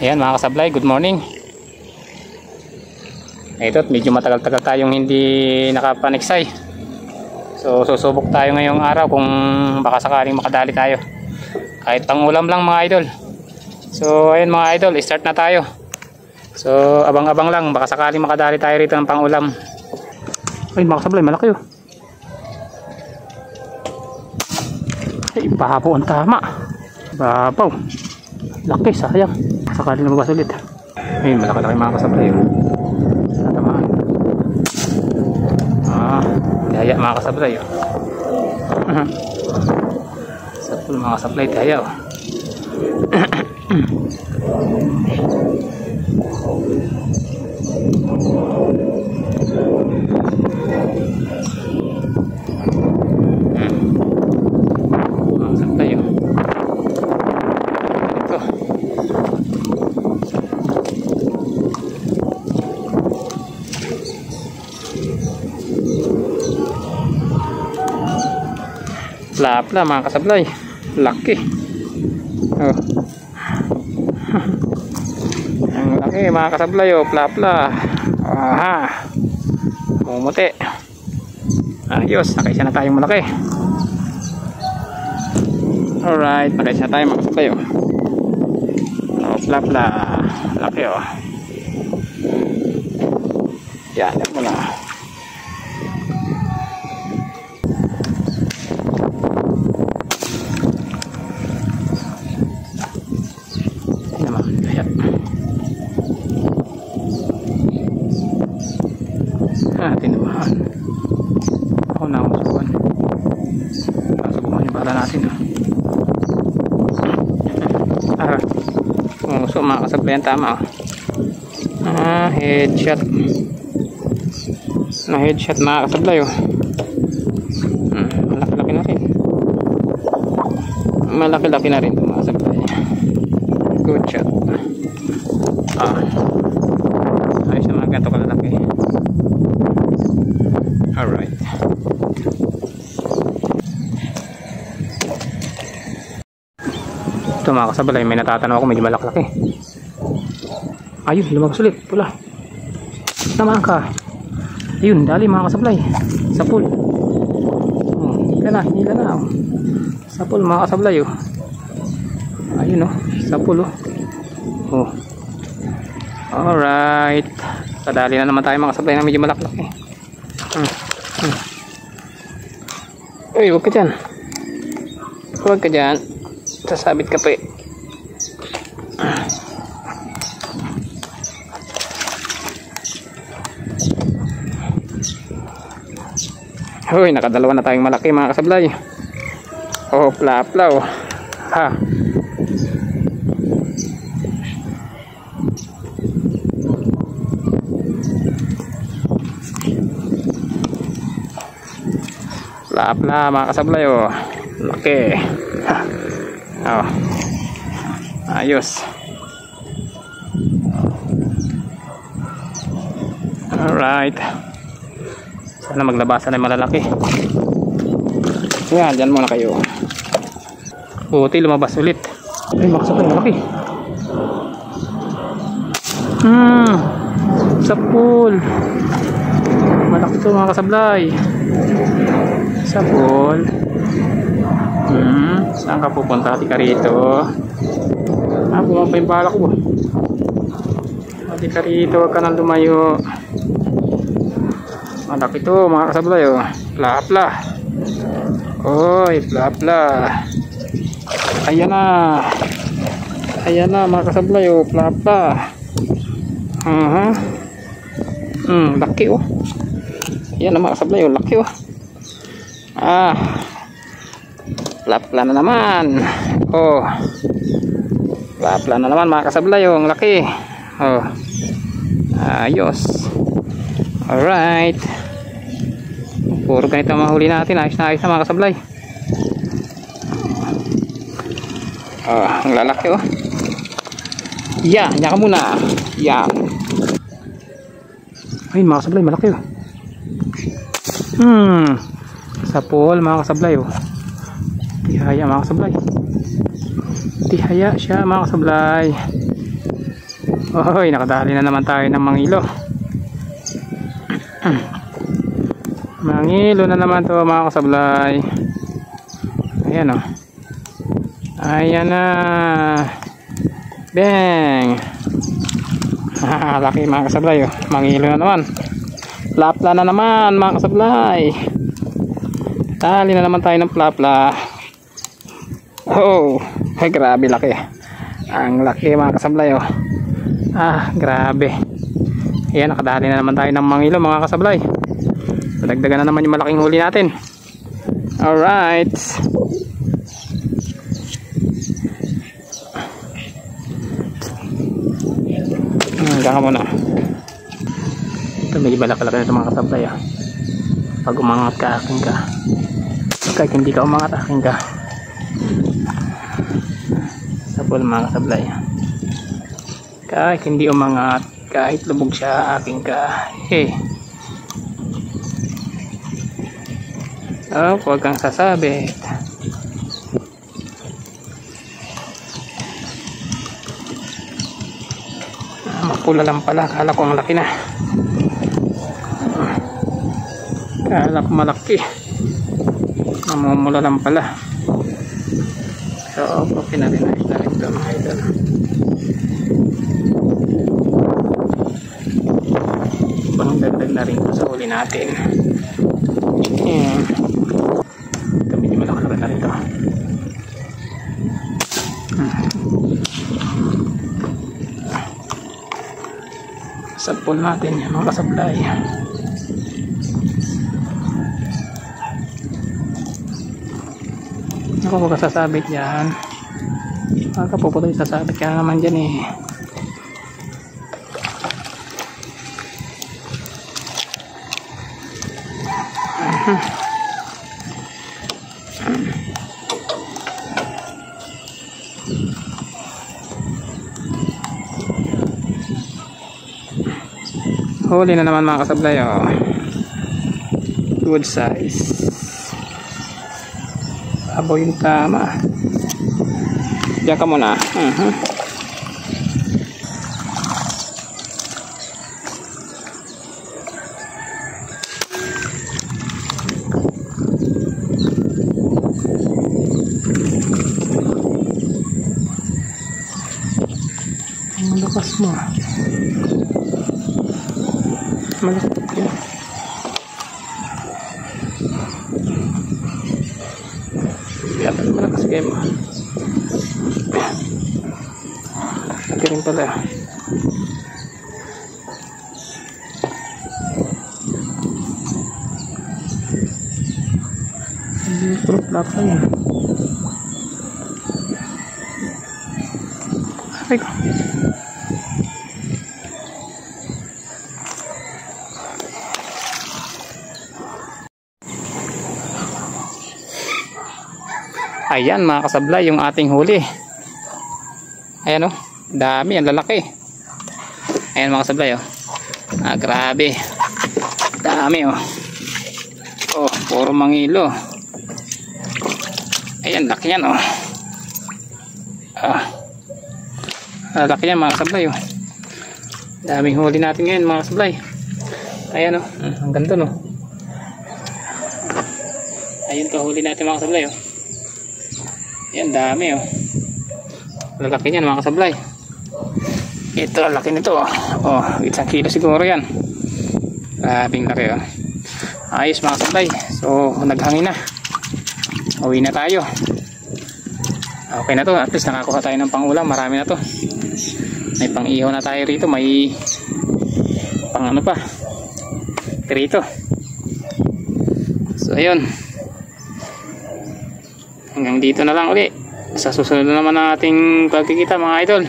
Ayan mga kasablay, good morning. Ito, medyo matagal-tagal tayong hindi nakapaniksay. So susubok tayo ngayong araw kung baka sakaling makadali tayo. Kahit pang-ulam lang mga idol. So ayun mga idol, start na tayo. So abang-abang lang, baka sakaling makadali tayo rito ng pang-ulam. Ay mga kasablay, malaki oh. Ay, babaw ang tama. Babaw. Laki, sayang. Sakali na mabas ulit. Ayun, malaki-laki mga kasablay. Natamaan. Daya mga kasablay. Sapul mga kasablay, daya. Plapla mga kasablay, laki. Oh. Ang laki mga kasablay, oh, plapla. Aha, pumuti. Ayos, nakaisa na tayong malaki. Alright, nakaisa na tayo mga kasablay, oh. Oh, plapla, laki oh. Yan, yan mo na. Tinamaan. Ako na masubukan. Masubukan yung bala natin. So mga kasablay, ang tama. Headshot. Na headshot mga kasablay. Malaki-laki na rin. Malaki-laki na rin mga kasablay. Good shot. Ayos na mga ganito kalalaki. Alright. Ito mga kasablay, may natatanaw ako medyo malaki-laki. Ayun, lumabas ulit, pula. Tamaan ka. Ayun, dali mga kasablay. Sa pool. Hila na. Sa pool mga kasablay. Ayun sa pool. Alright. Kadali na naman tayo mga kasablay na medyo malaki-laki. Uy, huwag ka dyan. Huwag ka dyan. Sasabit ka pa eh. Uy, nakadalawa na tayong malaki mga kasablay. Oh, plapla oh. Ha. Plapla mga kasablay oh. Laki. Oh. Ayos. Alright. Sana maglabasan ay malalaki. Yan, dyan muna kayo. Buti lumabas ulit. Ay mga kasablay, malaki. Sa pool. Malaki ito mga kasablay. Sa pool. Saan ka pupunta? Hati ka rito. Bumapa yung bala ko. Hati ka rito, huwag ka nang lumayo. Malaki ito mga kasablay oh. Plapla. Oy, plapla. Ayan na mga kasablay oh. Plapla. Laki oh. Ayan na mga kasablay oh. Laki oh. Plapla na naman. Oh. Plapla na naman mga kasablay oh. Ang laki. Oh. Ayos. Alright. Puro ganito mahuli natin. Ayos na mga kasablay. Ang lalaki oh. Yan, yan ka muna. Yan. Ayun mga kasablay, malaki oh. Sa pool mga kasablay oh. Tihaya mga kasablay. Tihaya siya mga kasablay. Oy, nakadali na naman tayo ng mangilo. Mangilo na naman to mga kasablay. Ayan o. Ayan na. Bang. Laki mga kasablay o. Mangilo na naman. Plapla na naman mga kasablay. Dali na naman tayo ng plapla. Oh, ay grabe laki. Ang laki mga kasablay o. Grabe. Ayan, nakadali na naman tayo ng mangilo mga kasablay. Dagdagan na naman yung malaking huli natin. Alright. Hanggang ka muna. Ito may balak-balak na ito mga kasablay. Pag umangat ka, akin ka. Kahit hindi ka umangat, akin ka. Sabol mga kasablay. Kahit hindi umangat, kahit lubog siya, akin ka. Hey. Huwag kang sasabit. Mapula lang pala. Kala ko ang laki na. Kala ko malaki. Mamumula lang pala. So, okay na rin na ito mga idol. Ibang dagdag na rin ito sa huli natin. Ito medyo malaki na rin ito. Sapol natin yan mga kasablay. Ako huwag ka sasabit yan. Puputoy sasabit ka naman dyan eh. Huli na naman mga kasablay oh. Good size. Abo yung tama. Diyan ka muna. Ang lakas mo. Malakot yun. Dapat malakas kayo mo. Lagi rin pala. Puro plapa yan. Aray ko. Ayan mga kasablay yung ating huli. Ayan o. Dami. Ang lalaki. Ayan mga kasablay o. Grabe. Dami o. Puro mangilo. Ayan. Laki yan o. Laki yan mga kasablay o. Daming huli natin ngayon mga kasablay. Ayan o. Ang ganda no. Ayun to huli natin mga kasablay o. Yan dami oh. Lalaki niyan mga kasablay. Ito laki nito oh. 1 kilo siguro yan. Grabing laki oh. Ayos mga kasablay. So naghangin na. Uwi na tayo. Okay na to. At least nakakuha tayo ng pangulam. Marami na to. May pang ihaw na tayo rito. May pang ano pa rito. So ayun. Hanggang dito na lang uli. Sa susunod na naman ang ating pagkikita mga idol.